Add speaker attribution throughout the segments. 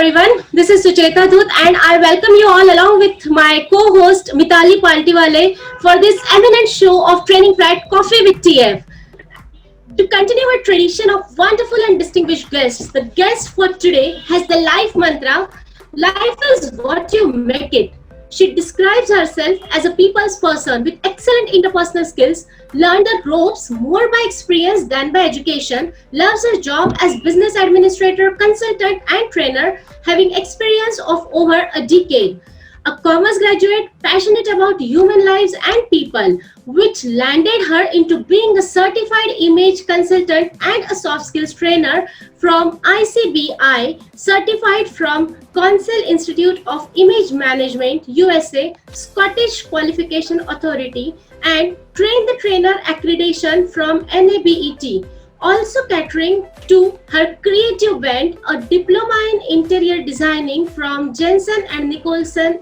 Speaker 1: everyone. This is Sucheta Dhut and I welcome you all along with my co-host Mitali Paltiwale for this eminent show of Training Pride Coffee with TF. To continue our tradition of wonderful and distinguished guests, the guest for today has the life mantra, life is what you make it. She describes herself as a people's person with excellent interpersonal skills, learned the ropes more by experience than by education, loves her job as business administrator, consultant, and trainer, having experience of over a decade. A commerce graduate passionate about human lives and people, which landed her into being a certified image consultant and a soft skills trainer from ICBI, certified from Council Institute of Image Management USA, Scottish Qualification Authority, and trained the trainer accreditation from NABET. Also catering to her creative bent, a diploma in interior designing from Jensen and Nicholson.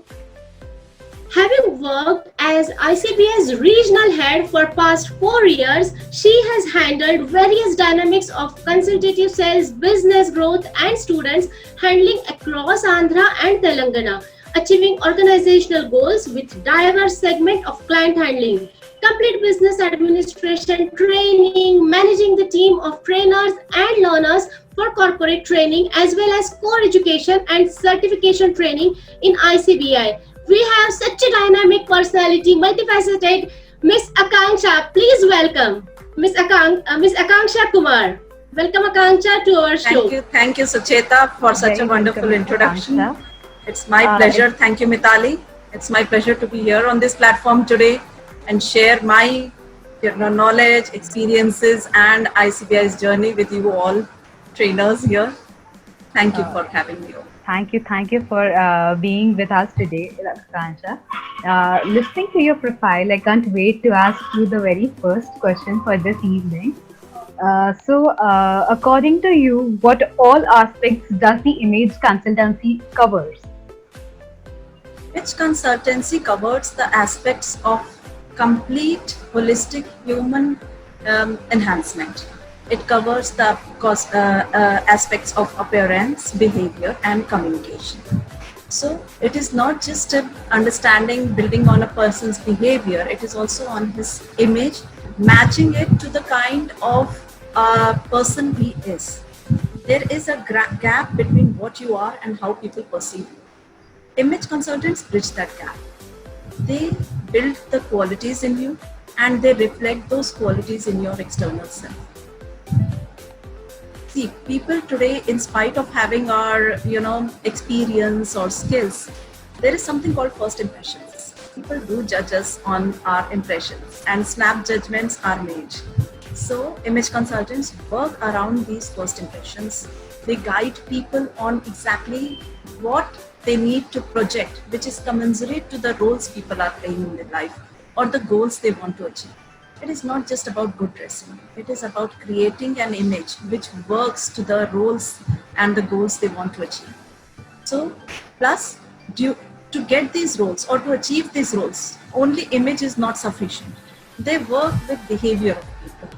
Speaker 1: Having worked as ICB's regional head for past 4 years, she has handled various dynamics of consultative sales, business growth, and students handling across Andhra and Telangana, achieving organizational goals with diverse segment of client handling, complete business administration training, managing the team of trainers and learners for corporate training as well as core education and certification training in ICBI. We have such a dynamic personality, multifaceted Miss Akanksha. Please welcome Miss Akanksha Kumar. Welcome Akanksha to our show.
Speaker 2: Thank you, Sucheta, for such a wonderful introduction. It's my pleasure. Thank you, Mitali. It's my pleasure to be here on this platform today and share my knowledge, experiences, and ICBI's journey with you all trainers here. Thank you for having me.
Speaker 3: Thank you for being with us today, Kansha. Listening to your profile, I can't wait to ask you the very first question for this evening. According to you, what all aspects does the image consultancy covers?
Speaker 2: Image consultancy covers the aspects of complete holistic human enhancement. It covers the aspects of appearance, behavior, and communication. So it is not just understanding, building on a person's behavior, it is also on his image, matching it to the kind of person he is. There is a gap between what you are and how people perceive you. Image consultants bridge that gap. They build the qualities in you and they reflect those qualities in your external self. See, people today, in spite of having our, experience or skills, there is something called first impressions. People do judge us on our impressions and snap judgments are made. So, image consultants work around these first impressions. They guide people on exactly what they need to project, which is commensurate to the roles people are playing in their life or the goals they want to achieve. It is not just about good dressing. It is about creating an image which works to the roles and the goals they want to achieve. So, plus, to get these roles or to achieve these roles, only image is not sufficient. They work with behavior of people.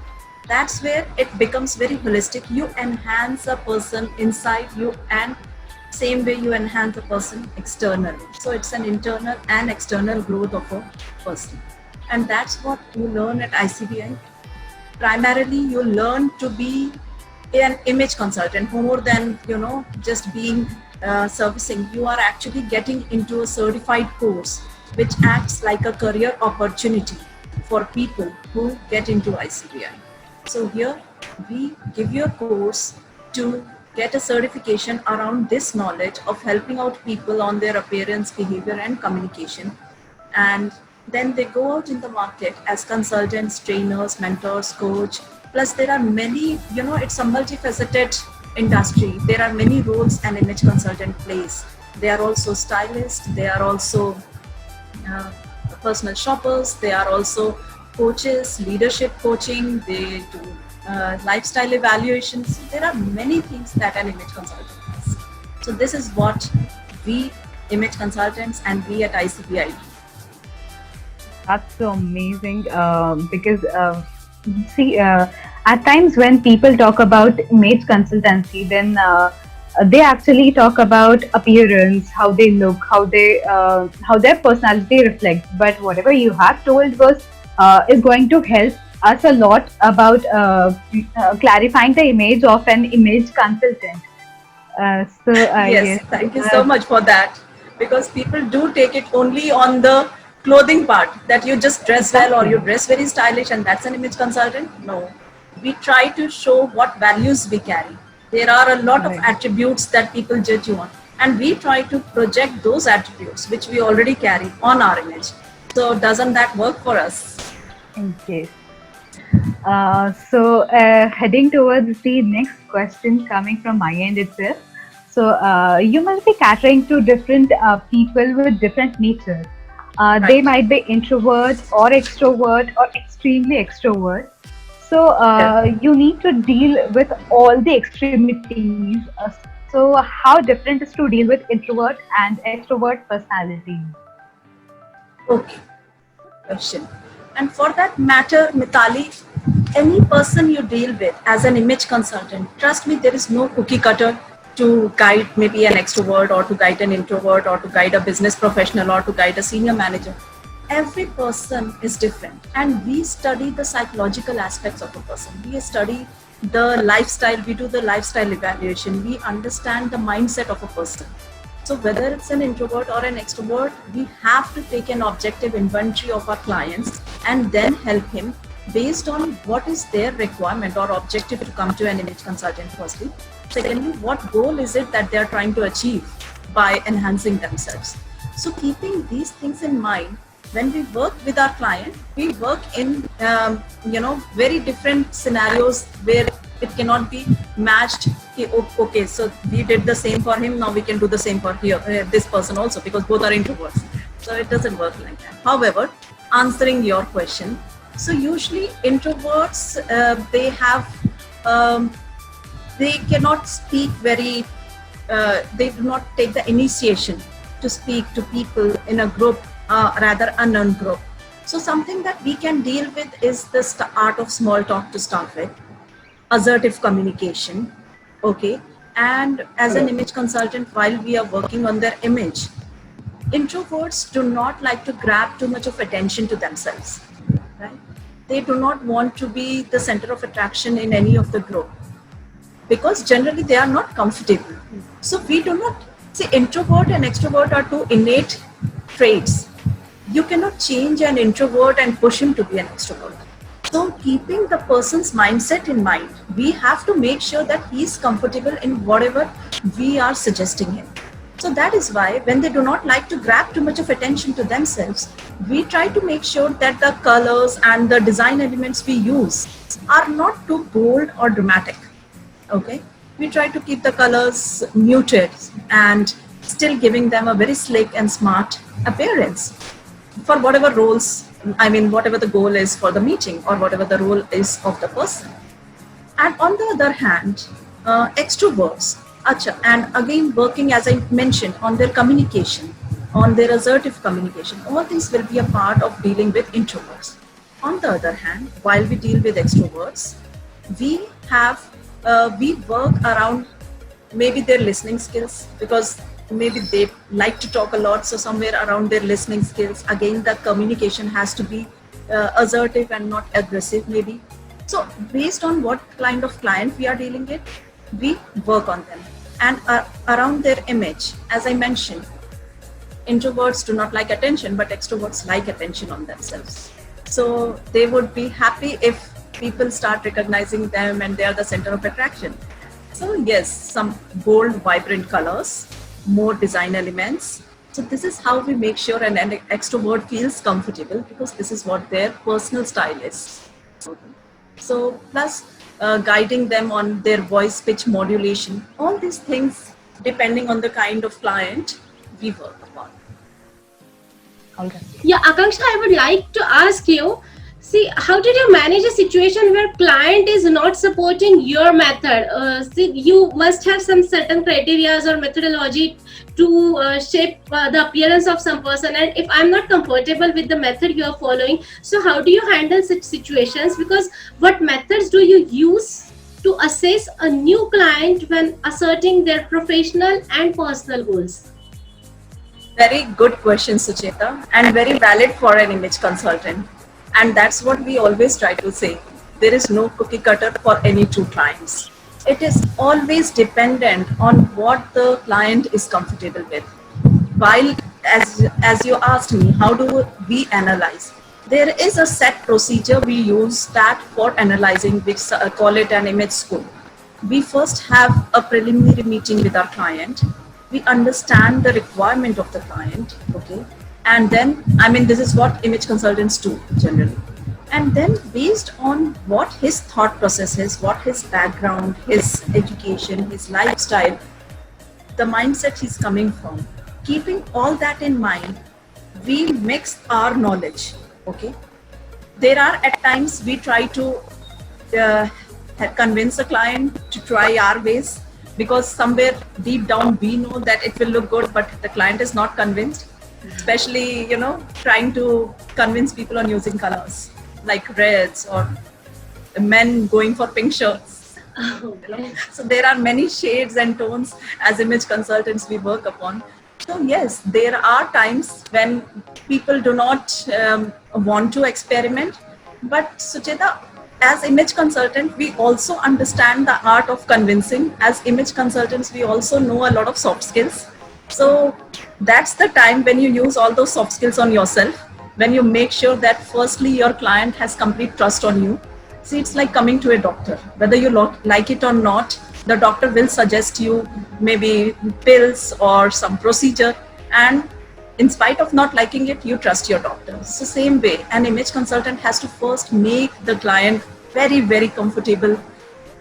Speaker 2: That's where it becomes very holistic. You enhance a person inside you and same way you enhance a person externally. So it's an internal and external growth of a person. And that's what you learn at ICBI. Primarily, you learn to be an image consultant more than, just being servicing. You are actually getting into a certified course, which acts like a career opportunity for people who get into ICBI. So here, we give you a course to get a certification around this knowledge of helping out people on their appearance, behavior, and communication. And then they go out in the market as consultants, trainers, mentors, coach. Plus there are many, it's a multifaceted industry. There are many roles an image consultant plays. They are also stylists. They are also personal shoppers. They are also coaches, leadership coaching. They do lifestyle evaluations. There are many things that an image consultant does. So this is what we image consultants and we at ICBI do.
Speaker 3: That's so amazing because at times when people talk about image consultancy, then they actually talk about appearance, how they look, how their personality reflects. But whatever you have told was is going to help us a lot about clarifying the image of an image consultant.
Speaker 2: Yes,
Speaker 3: Yes.
Speaker 2: thank you so much for that. Because people do take it only on the clothing part, that you just dress well or you
Speaker 3: Exactly.
Speaker 2: dress very stylish and that's an image consultant. No, we try to show what values we carry. There are a lot of
Speaker 3: Right.
Speaker 2: attributes that people judge you on, and we try to project those attributes which we already carry on our image. So, doesn't that work for us?
Speaker 3: Yes. Heading towards the next question coming from my end itself. You must be catering to different people with different natures. They
Speaker 2: Right.
Speaker 3: might be introvert or extrovert or extremely extrovert.
Speaker 2: Yeah.
Speaker 3: You need to deal with all the extremities. How different is to deal with introvert and extrovert personalities?
Speaker 2: Okay. Question. And for that matter, Mitali, any person you deal with as an image consultant, trust me, there is no cookie cutter to guide maybe an extrovert or to guide an introvert or to guide a business professional or to guide a senior manager. Every person is different, and we study the psychological aspects of a person. We study the lifestyle, we do the lifestyle evaluation, we understand the mindset of a person. So whether it's an introvert or an extrovert, we have to take an objective inventory of our clients and then help him based on what is their requirement or objective to come to an image consultant firstly. Secondly, what goal is it that they're trying to achieve by enhancing themselves. So keeping these things in mind, when we work with our client, we work in very different scenarios where it cannot be matched. Okay, so we did the same for him, now we can do the same for here, this person also, because both are introverts. So it doesn't work like that. However, answering your question, so usually introverts, they have they cannot speak very they do not take the initiation to speak to people in a group, rather unknown group. So something that we can deal with is the art of small talk to start with, assertive communication. Okay. And as an image consultant, while we are working on their image, introverts do not like to grab too much of attention to themselves, right? They do not want to be the center of attraction in any of the group, because generally they are not comfortable. So we do not see, introvert and extrovert are two innate traits. You cannot change an introvert and push him to be an extrovert. So keeping the person's mindset in mind, we have to make sure that he's comfortable in whatever we are suggesting him. So that is why when they do not like to grab too much of attention to themselves, we try to make sure that the colors and the design elements we use are not too bold or dramatic. Okay, we try to keep the colors muted and still giving them a very slick and smart appearance for whatever roles, I mean, whatever the goal is for the meeting or whatever the role is of the person. And on the other hand, extroverts, and again working, as I mentioned, on their communication, on their assertive communication, all these will be a part of dealing with introverts. On the other hand, while we deal with extroverts, we have we work around maybe their listening skills, because maybe they like to talk a lot, so somewhere around their listening skills, again the communication has to be assertive and not aggressive maybe. So based on what kind of client we are dealing with, we work on them. And around their image, as I mentioned, introverts do not like attention, but extroverts like attention on themselves. So they would be happy if people start recognizing them and they are the center of attraction. So yes, some bold, vibrant colors, more design elements. So this is how we make sure an extrovert feels comfortable, because this is what their personal style is. So plus guiding them on their voice pitch modulation, all these things, depending on the kind of client, we work upon.
Speaker 3: All right.
Speaker 1: Yeah, Akanksha, I would like to ask you, see, how did you manage a situation where client is not supporting your method? See, you must have some certain criteria or methodology to shape the appearance of some person. And if I'm not comfortable with the method you are following, so how do you handle such situations? Because what methods do you use to assess a new client when asserting their professional and personal goals?
Speaker 2: Very good question, Sucheta, and very valid for an image consultant. And that's what we always try to say. There is no cookie cutter for any two clients. It is always dependent on what the client is comfortable with. While, as you asked me, how do we analyze? There is a set procedure we use that for analyzing, which call it an image score. We first have a preliminary meeting with our client. We understand the requirement of the client, okay? And then, I mean, this is what image consultants do generally. And then based on what his thought process is, what his background, his education, his lifestyle, the mindset he's coming from, keeping all that in mind, we mix our knowledge, okay? There are at times we try to uh, convince a client to try our ways, because somewhere deep down we know that it will look good, but the client is not convinced, especially, you know, trying to convince people on using colors like reds or men going for pink shirts. You know? So there are many shades and tones as image consultants we work upon. So yes, there are times when people do not want to experiment, but Sucheta, as image consultant, we also understand the art of convincing. As image consultants, we also know a lot of soft skills. So that's the time when you use all those soft skills on yourself, when you make sure that firstly your client has complete trust on you. See, it's like coming to a doctor. Whether you like it or not, the doctor will suggest you maybe pills or some procedure, and in spite of not liking it, you trust your doctor. So same way, an image consultant has to first make the client very, very comfortable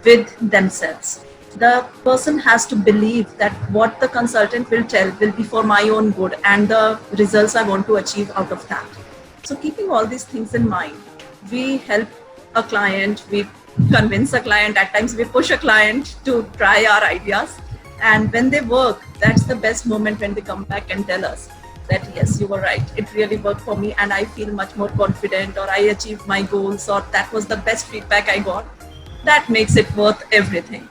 Speaker 2: with themselves. The person has to believe that what the consultant will tell will be for my own good and the results I want to achieve out of that. So keeping all these things in mind, we help a client, we convince a client, at times we push a client to try our ideas. And when they work, that's the best moment when they come back and tell us that, yes, you were right, it really worked for me and I feel much more confident, or I achieved my goals, or that was the best feedback I got. That makes it worth everything.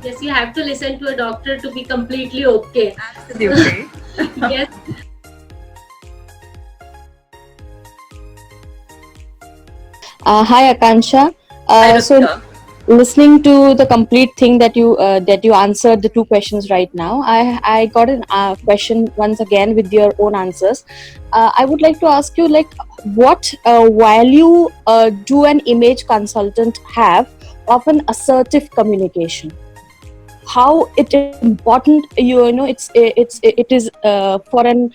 Speaker 1: Yes, you have to listen to a doctor to be completely okay.
Speaker 2: Absolutely.
Speaker 1: Yes.
Speaker 4: Hi Akansha.
Speaker 2: Hi,
Speaker 4: So
Speaker 2: Rutika.
Speaker 4: listening to the complete thing that you answered the two questions right now, I got an question once again with your own answers. I would like to ask you, like, what value do an image consultant have of an assertive communication? How it is important, you know, it is for an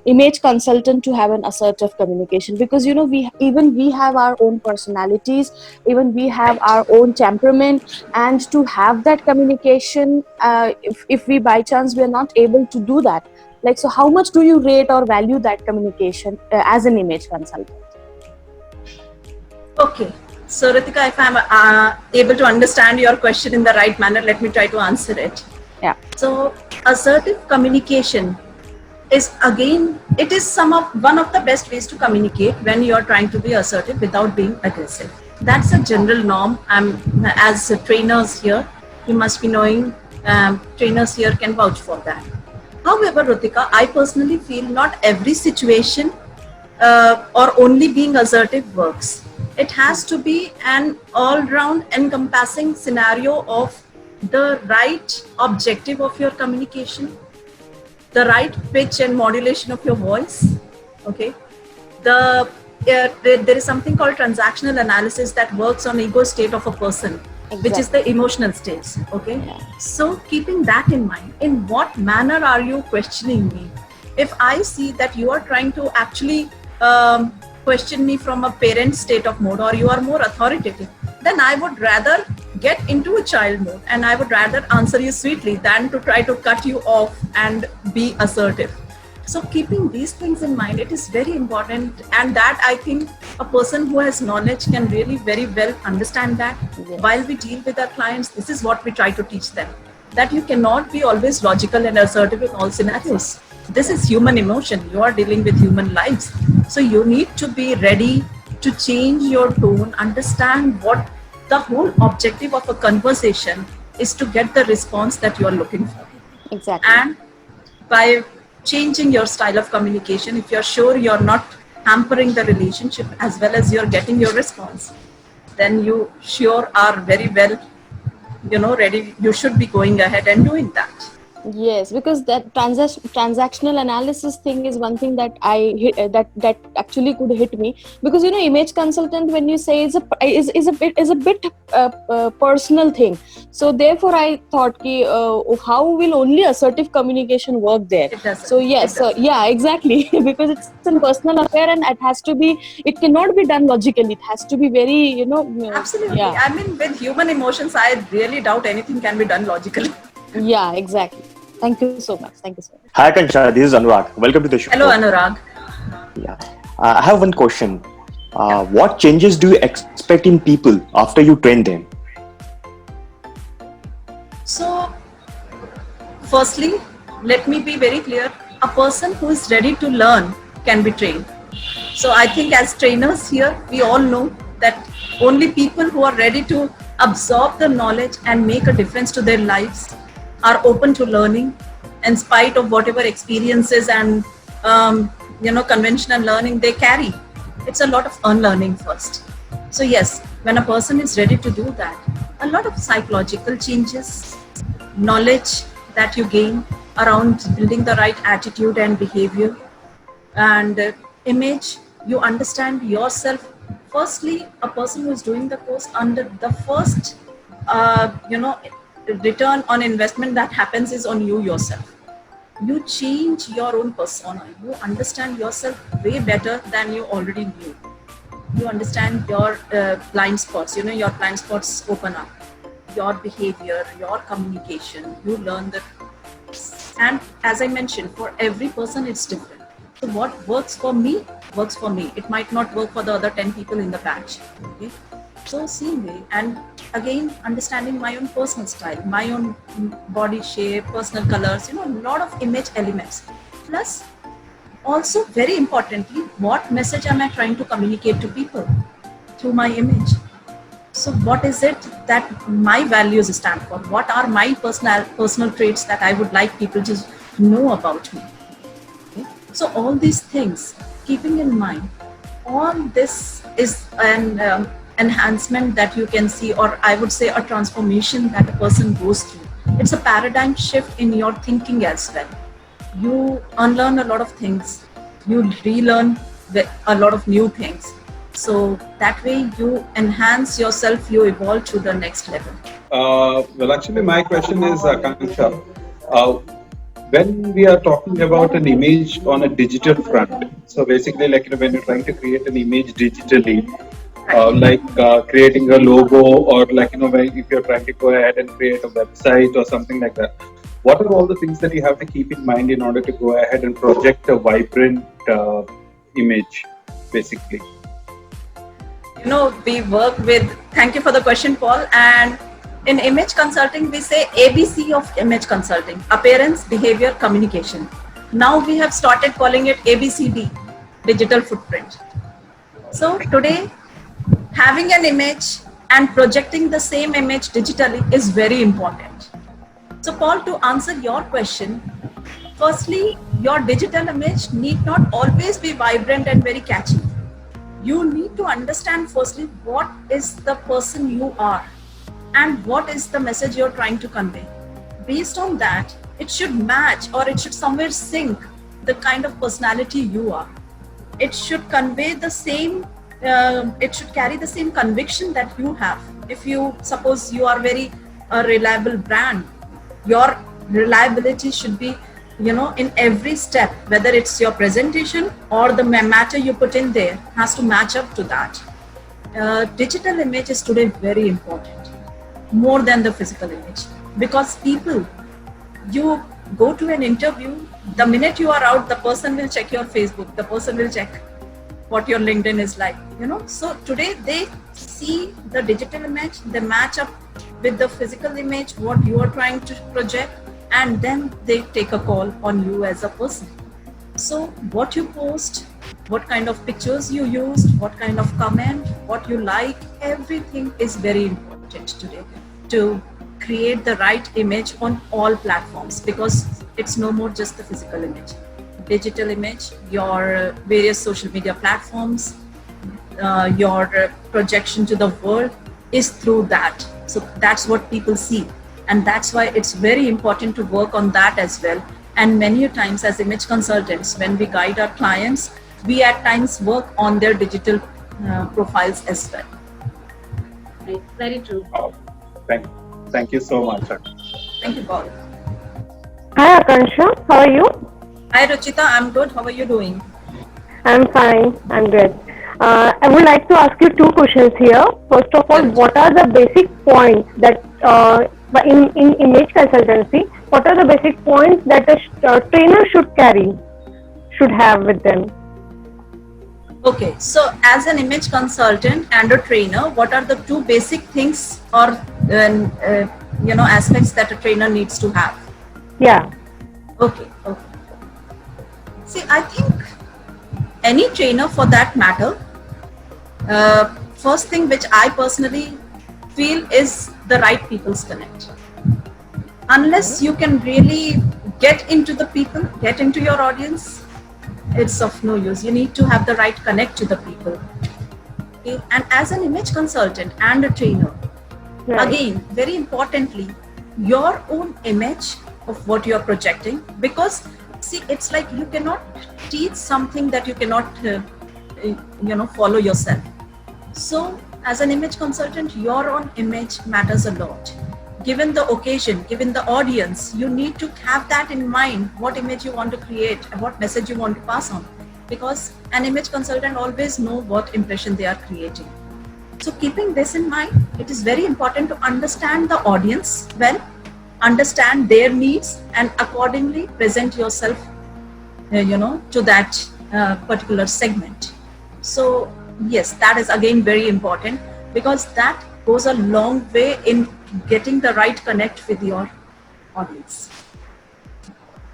Speaker 4: image consultant to have an assertive communication, because you know we have our own personalities, even we have
Speaker 2: Right.
Speaker 4: our own temperament, and to have that communication, if we by chance we are not able to do that, like, so how much do you rate or value that communication as an image consultant?
Speaker 2: Okay. So, Ritika, if I'm able to understand your question in the right manner, let me try to answer it.
Speaker 4: Yeah.
Speaker 2: So, assertive communication is, again, it is one of the best ways to communicate when you are trying to be assertive without being aggressive. That's a general norm. As trainers here, you must be knowing, trainers here can vouch for that. However, Ritika, I personally feel not every situation or only being assertive works. It has to be an all-round encompassing scenario of the right objective of your communication, the right pitch and modulation of your voice. Okay, there is something called transactional analysis that works on ego state of a person, which is the emotional states. Okay,
Speaker 4: Yeah.
Speaker 2: so keeping that in mind, in what manner are you questioning me? If I see that you are trying to actually question me from a parent state of mode, or you are more authoritative, then I would rather get into a child mode and I would rather answer you sweetly than to try to cut you off and be assertive. So keeping these things in mind, it is very important, and that I think a person who has knowledge can really very well understand that.
Speaker 4: Yes.
Speaker 2: While we deal with our clients, this is what we try to teach them, that you cannot be always logical and assertive in all scenarios. This is human emotion. You are dealing with human lives. So you need to be ready to change your tone, understand what the whole objective of a conversation is to get the response that you are looking for.
Speaker 4: Exactly.
Speaker 2: And by changing your style of communication, if you're sure you're not hampering the relationship as well as you're getting your response, then you sure are very well, ready. You should be going ahead and doing that.
Speaker 4: Yes, because that transactional analysis thing is one thing that that actually could hit me, because image consultant, when you say, is a bit personal thing. So therefore I thought how will only assertive communication work there?
Speaker 2: It doesn't.
Speaker 4: So yes,
Speaker 2: It doesn't.
Speaker 4: yeah, exactly. Because it's a personal affair, and it cannot be done logically. It has to be very
Speaker 2: Absolutely.
Speaker 4: yeah.
Speaker 2: I mean, with human emotions, I really doubt anything can be done logically.
Speaker 4: Yeah, exactly. Thank you so much. Thank you so much.
Speaker 5: Hi Kansha, this is Anurag. Welcome to the show.
Speaker 2: Hello, Anurag.
Speaker 5: Yeah. I have one question. What changes do you expect in people after you train them?
Speaker 2: So, firstly, let me be very clear. A person who is ready to learn can be trained. So, I think as trainers here, we all know that only people who are ready to absorb the knowledge and make a difference to their lives are open to learning, in spite of whatever experiences and conventional learning they carry. It's a lot of unlearning first. So yes, when a person is ready to do that, a lot of psychological changes, knowledge that you gain around building the right attitude and behavior, and image, you understand yourself. Firstly, a person who is doing the course, under the first return on investment that happens is on you yourself. You change your own persona. You understand yourself way better than you already knew. You understand your blind spots. Your blind spots open up. Your behavior, your communication. You learn that. And as I mentioned, for every person, it's different. So what works for me works for me. It might not work for the other 10 people in the batch. Okay? So same way, and again, understanding my own personal style, my own body shape, personal colors, a lot of image elements. Plus, also very importantly, what message am I trying to communicate to people through my image? So what is it that my values stand for? What are my personal traits that I would like people to know about me? Okay? So all these things, keeping in mind, all this is an enhancement that you can see, or I would say a transformation that a person goes through. It's a paradigm shift in your thinking as well. You unlearn a lot of things, you relearn a lot of new things. So that way you enhance yourself, you evolve to the next level.
Speaker 6: Well, actually, my question is, Kansha, when we are talking about an image on a digital front, so basically, when you're trying to create an image digitally, creating a logo, or if you're trying to go ahead and create a website or something like that, what are all the things that you have to keep in mind in order to go ahead and project a vibrant image, basically?
Speaker 2: We work with, thank you for the question, Paul. And in image consulting, we say ABC of image consulting: appearance, behavior, communication. Now we have started calling it ABCD, digital footprint. So today, having an image and projecting the same image digitally is very important. So Paul, to answer your question, firstly, your digital image need not always be vibrant and very catchy. You need to understand firstly what is the person you are and what is the message you're trying to convey. Based on that, it should match, or it should somewhere sync the kind of personality you are. It should convey the same, it should carry the same conviction that you have. If you suppose you are very reliable brand, your reliability should be, in every step, whether it's your presentation or the matter you put in there has to match up to that. Digital image is today very important, more than the physical image, because people, you go to an interview, the minute you are out, the person will check your Facebook, the person will check what your LinkedIn is like, So today they see the digital image, they match up with the physical image, what you are trying to project, and then they take a call on you as a person. So what you post, what kind of pictures you used, what kind of comment, what you like, everything is very important today to create the right image on all platforms, because it's no more just the physical image. Digital image, your various social media platforms, your projection to the world is through that. So that's what people see. And that's why it's very important to work on that as well. And many times as image consultants, when we guide our clients, we at times work on their digital profiles as well.
Speaker 1: Right. Very true.
Speaker 6: Oh, thank you so much.
Speaker 2: Thank you, Paul.
Speaker 7: Hi Akansha, how are you?
Speaker 2: Hi Ruchita, I'm good. How are you doing?
Speaker 7: I'm fine, I'm good. I would like to ask you two questions here. First of all, what are the basic points that in image consultancy, what are the basic points that a trainer should have with them?
Speaker 2: Okay, so as an image consultant and a trainer, what are the two basic things or aspects that a trainer needs to have?
Speaker 7: Yeah.
Speaker 2: Okay. See, I think any trainer for that matter, first thing which I personally feel is the right people's connect. Unless you can really get into the people, get into your audience, it's of no use. You need to have the right connect to the people. Okay? And as an image consultant and a trainer, again, very importantly, your own image of what you are projecting, because see, it's like you cannot teach something that you cannot follow yourself. So as an image consultant, your own image matters a lot. Given the occasion, given the audience, you need to have that in mind, what image you want to create and what message you want to pass on, because an image consultant always know what impression they are creating. So keeping this in mind, it is very important to understand the audience well, understand their needs, and accordingly present yourself to that particular segment. So yes, that is again very important, because that goes a long way in getting the right connect with your audience.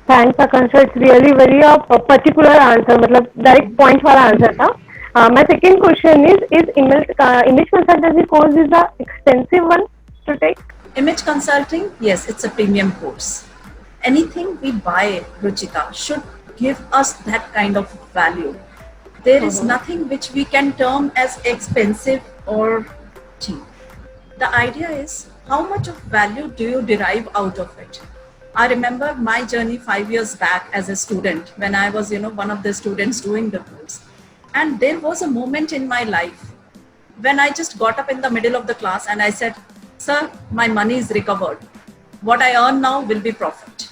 Speaker 7: Thanks Akansha, it's really very a particular answer, मतलब direct point वाला answer था. My second question is image consultancy course is a expensive one to take?
Speaker 2: Image consulting, yes, it's a premium course. Anything we buy, Ruchita, should give us that kind of value. There is nothing which we can term as expensive or cheap. The idea is, how much of value do you derive out of it? I remember my journey 5 years back as a student, when I was, one of the students doing the course. And there was a moment in my life when I just got up in the middle of the class and I said, sir, my money is recovered. What I earn now will be profit.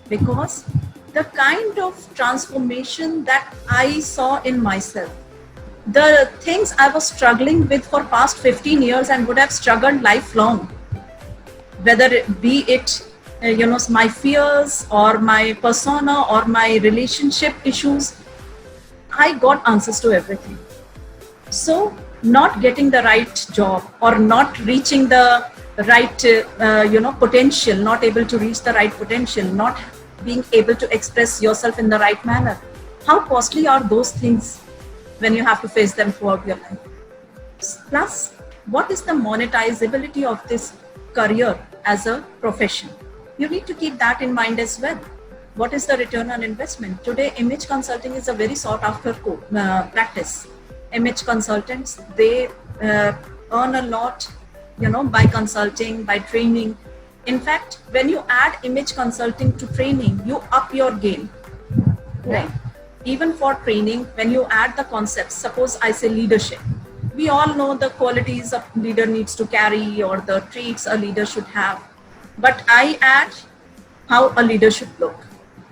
Speaker 2: Because the kind of transformation that I saw in myself, the things I was struggling with for past 15 years and would have struggled lifelong, whether it be it, my fears or my persona or my relationship issues, I got answers to everything. So not getting the right job or not reaching the right, potential, not able to reach the right potential, not being able to express yourself in the right manner. How costly are those things when you have to face them throughout your life? Plus, what is the monetizability of this career as a profession? You need to keep that in mind as well. What is the return on investment? Today, image consulting is a very sought after practice. Image consultants, they earn a lot, by consulting, by training. In fact, when you add image consulting to training, you up your game, right? Even for training, when you add the concepts, suppose I say leadership, we all know the qualities a leader needs to carry or the traits a leader should have. But I add how a leader should look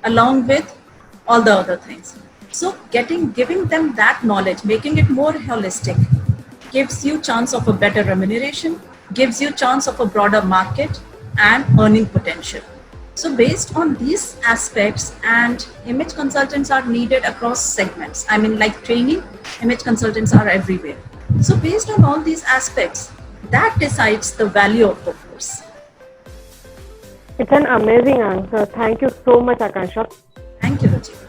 Speaker 2: along with all the other things. So giving them that knowledge, making it more holistic, gives you chance of a better remuneration, gives you chance of a broader market and earning potential. So based on these aspects, and image consultants are needed across segments. I mean, like training, image consultants are everywhere. So based on all these aspects, that decides the value of the course.
Speaker 7: It's an amazing answer. Thank you so much, Akansha.
Speaker 2: Thank you, Ruchita.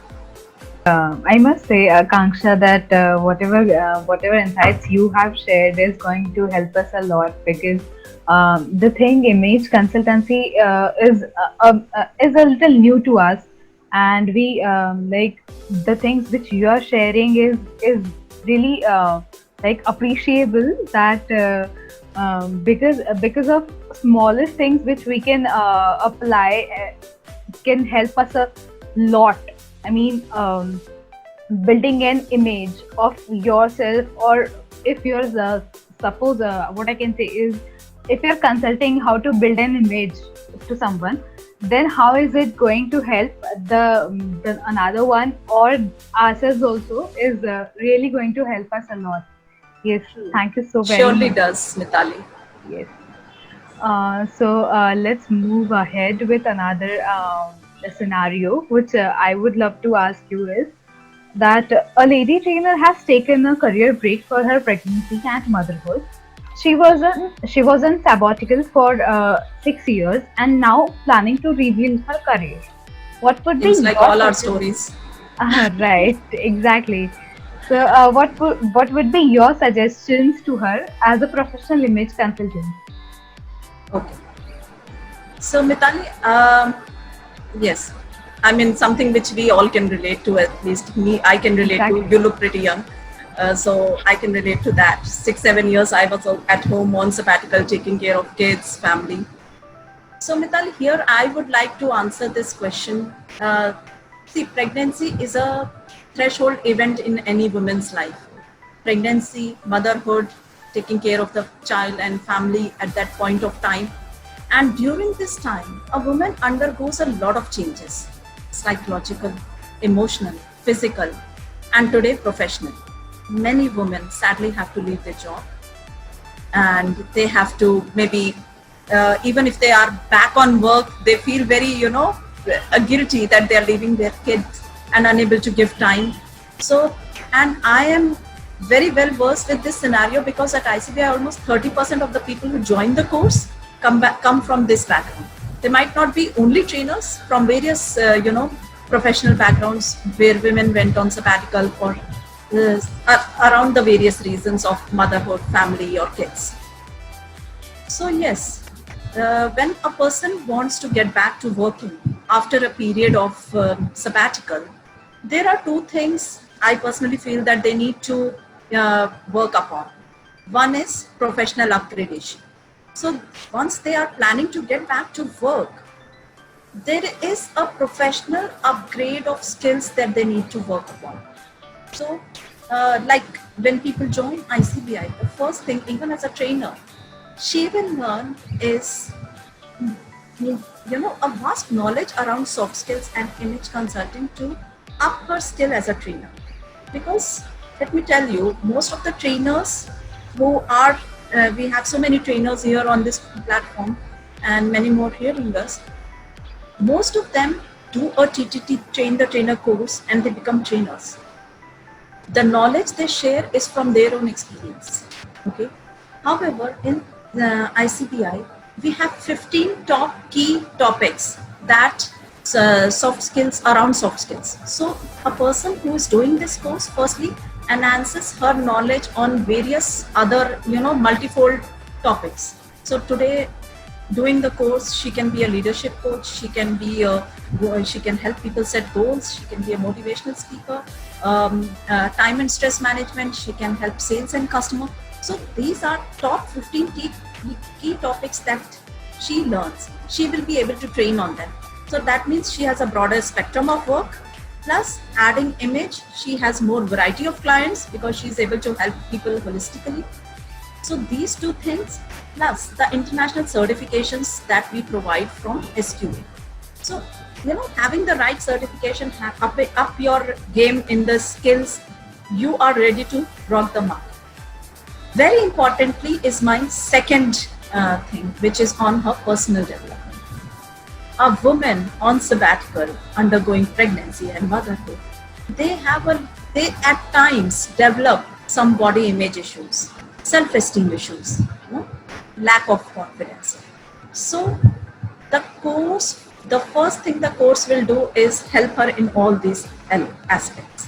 Speaker 3: I must say, Kanksha, that whatever insights you have shared is going to help us a lot, because the thing image consultancy is a little new to us, and we like the things which you are sharing is really like appreciable, that because of smallest things which we can apply can help us a lot. I mean, building an image of yourself, or if you're suppose what I can say is, if you're consulting how to build an image to someone, then how is it going to help the another one or ourselves also, is really going to help us a lot. Yes, thank you so very
Speaker 2: Surely
Speaker 3: much.
Speaker 2: does, Mitali.
Speaker 3: Yes. So let's move ahead with another scenario, which I would love to ask you is that a lady trainer has taken a career break for her pregnancy and motherhood. She was on sabbatical for 6 years and now planning to rebuild her career. What would be
Speaker 2: Seems like
Speaker 3: your
Speaker 2: all our
Speaker 3: suggestion?
Speaker 2: stories.
Speaker 3: Right, exactly. So, what would be your suggestions to her as a professional image consultant?
Speaker 2: Okay. So, Mitali, yes, I mean something which we all can relate to. At least me, I can relate to.
Speaker 3: Exactly.
Speaker 2: You look pretty young, so I can relate to that. 6, 7 years I was at home on sabbatical, taking care of kids, family. So, Mitali, here I would like to answer this question. See, pregnancy is a threshold event in any woman's life. Pregnancy, motherhood, taking care of the child and family at that point of time. And during this time, a woman undergoes a lot of changes: psychological, emotional, physical, and today professional. Many women sadly have to leave their job, and they have to maybe even if they are back on work, they feel very guilty that they are leaving their kids and unable to give time. So, and I am very well versed with this scenario, because at ICBI almost 30% of the people who join the course come from this background. They might not be only trainers, from various professional backgrounds where women went on sabbatical for around the various reasons of motherhood, family, or kids. So yes, when a person wants to get back to working after a period of sabbatical, there are two things I personally feel that they need to work upon. One is professional upgradation. So once they are planning to get back to work, there is a professional upgrade of skills that they need to work upon. So, like when people join ICBI, the first thing, even as a trainer, she will learn is, a vast knowledge around soft skills and image consulting to up her skill as a trainer. Because let me tell you, most of the trainers who are, we have so many trainers here on this platform and many more hearing us, most of them do a TTT, train the trainer course, and they become trainers. The knowledge they share is from their own experience. Okay. However, in ICBI, we have 15 top key topics that soft skills, around soft skills. So a person who is doing this course firstly enhances her knowledge on various other, multifold topics. So today, doing the course, she can be a leadership coach, she can help people set goals, she can be a motivational speaker, time and stress management, she can help sales and customer. So these are top 15 key topics that she learns. She will be able to train on them. So that means she has a broader spectrum of work. Plus, adding image, she has more variety of clients because she is able to help people holistically. So these two things, plus the international certifications that we provide from SQA. So, having the right certification, up your game in the skills, you are ready to rock the market. Very importantly is my second thing, which is on her personal development. A woman on sabbatical undergoing pregnancy and motherhood, they at times develop some body image issues, self-esteem issues, lack of confidence. So the first thing the course will do is help her in all these aspects.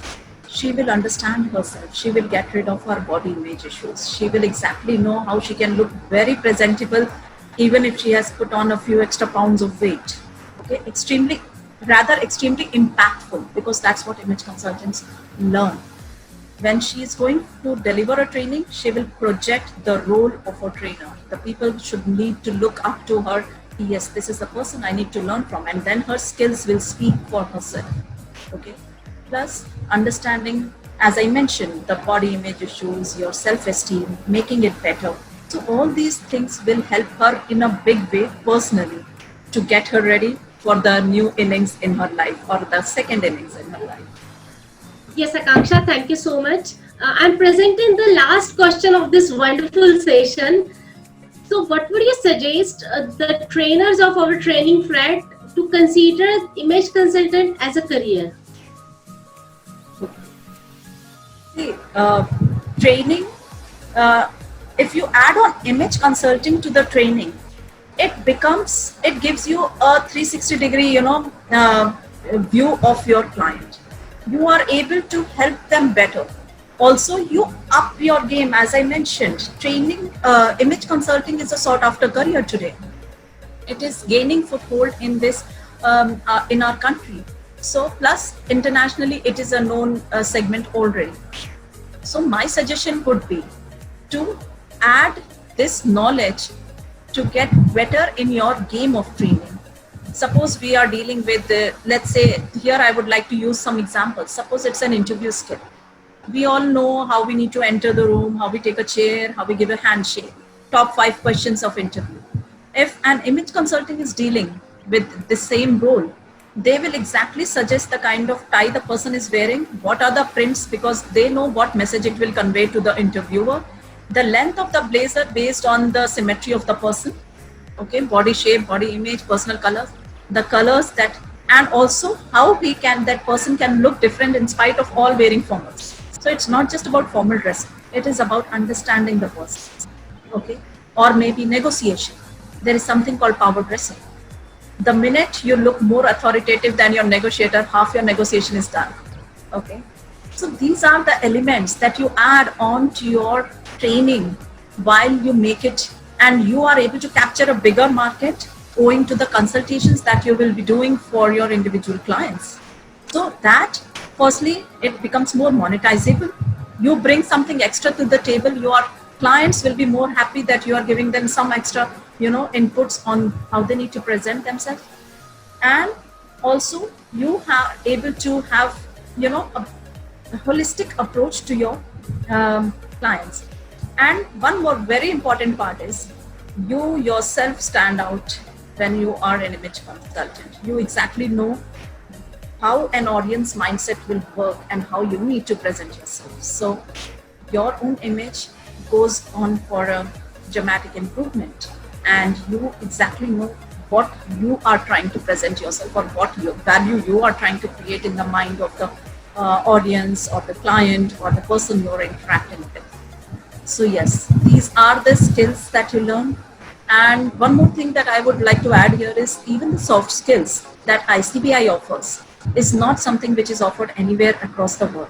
Speaker 2: she will understand herself. She will get rid of her body image issues. She will exactly know how she can look very presentable even if she has put on a few extra pounds of weight. Okay, extremely impactful, because that's what image consultants learn. When she is going to deliver a training, she will project the role of a trainer. The people should need to look up to her. Yes, this is the person I need to learn from, and then her skills will speak for herself. Okay. Plus, understanding, as I mentioned, the body image issues, your self-esteem, making it better. So all these things will help her in a big way personally to get her ready for the new innings in her life, or the second innings in her life.
Speaker 1: Yes, Akanksha, thank you so much. I'm presenting the last question of this wonderful session. So, what would you suggest the trainers of our training Fred to consider image consultant as a career?
Speaker 2: See, training, if you add on image consulting to the training, it gives you a 360-degree, view of your client. You are able to help them better. Also, you up your game. As I mentioned, training, image consulting is a sought after career today. It is gaining foothold in this, in our country. So, plus internationally, it is a known segment already. So, my suggestion would be to add this knowledge to get better in your game of training. Suppose we are dealing with, let's say, here I would like to use some examples. Suppose it's an interview skill. We all know how we need to enter the room, how we take a chair, how we give a handshake, top 5 questions of interview. If an image consulting is dealing with the same role, they will exactly suggest the kind of tie the person is wearing, what are the prints, because they know what message it will convey to the interviewer, the length of the blazer based on the symmetry of the person, okay, body shape, body image, personal colors, the colors that, and also how that person can look different in spite of all wearing formals. So it's not just about formal dressing, it is about understanding the person, okay, or maybe negotiation. There is something called power dressing. The minute you look more authoritative than your negotiator, half your negotiation is done. Okay. So these are the elements that you add on to your training while you make it, and you are able to capture a bigger market owing to the consultations that you will be doing for your individual clients. So that, firstly, it becomes more monetizable. You bring something extra to the table. Your clients will be more happy that you are giving them some extra, inputs on how they need to present themselves. And also you are able to have, a holistic approach to your clients. And one more very important part is you yourself stand out when you are an image consultant. You exactly know how an audience mindset will work and how you need to present yourself. So your own image goes on for a dramatic improvement, and you exactly know what you are trying to present yourself, or what value you are trying to create in the mind of the audience or the client or the person you're interacting with. So yes, these are the skills that you learn. And one more thing that I would like to add here is even the soft skills that ICBI offers is not something which is offered anywhere across the world.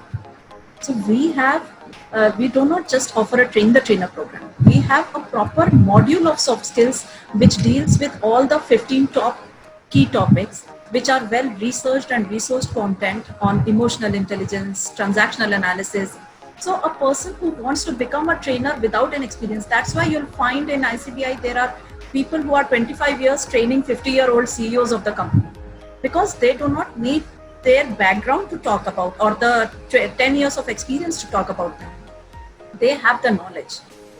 Speaker 2: So we do not just offer a train the trainer program. We have a proper module of soft skills which deals with all the 15 top key topics, which are well researched and resourced content on emotional intelligence, transactional analysis. So a person who wants to become a trainer without an experience, that's why you'll find in ICBI there are people who are 25 years training 50-year-old CEOs of the company, because they do not need their background to talk about, or the 10 years of experience to talk about that. They have the knowledge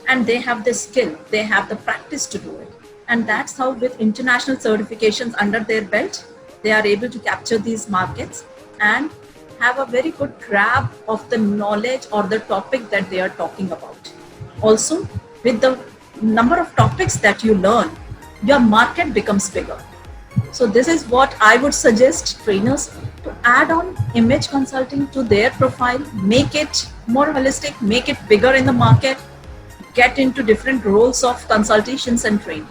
Speaker 2: and they have the skill, they have the practice to do it. And that's how, with international certifications under their belt, they are able to capture these markets and have a very good grab of the knowledge or the topic that they are talking about. Also, with the number of topics that you learn, your market becomes bigger. So this is what I would suggest trainers to add on image consulting to their profile, make it more holistic, make it bigger in the market, get into different roles of consultations and training.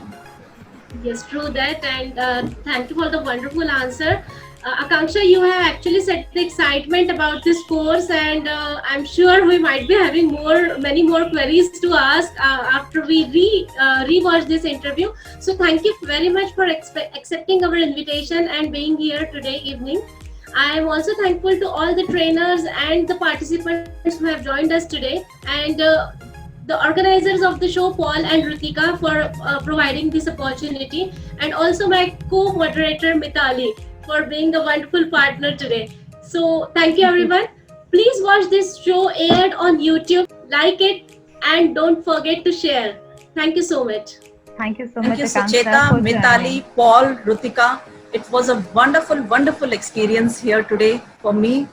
Speaker 1: Yes, true that. And thank you for the wonderful answer. Akanksha, you have actually set the excitement about this course, and I'm sure we might be having many more queries to ask after we rewatch this interview. So thank you very much for accepting our invitation and being here today evening. I am also thankful to all the trainers and the participants who have joined us today, and the organizers of the show, Paul and Ritika, for providing this opportunity, and also my co-moderator Mitali for being a wonderful partner today. So thank you everyone. Please watch this show aired on YouTube, like it, and don't forget to share. Thank you so much.
Speaker 3: Thank you so
Speaker 2: Thank
Speaker 3: much,
Speaker 2: you,
Speaker 3: Akanksha,
Speaker 2: Sucheta,
Speaker 3: for
Speaker 2: Mitali,
Speaker 3: joining.
Speaker 2: Paul, Rutika. It was a wonderful, wonderful experience here today for me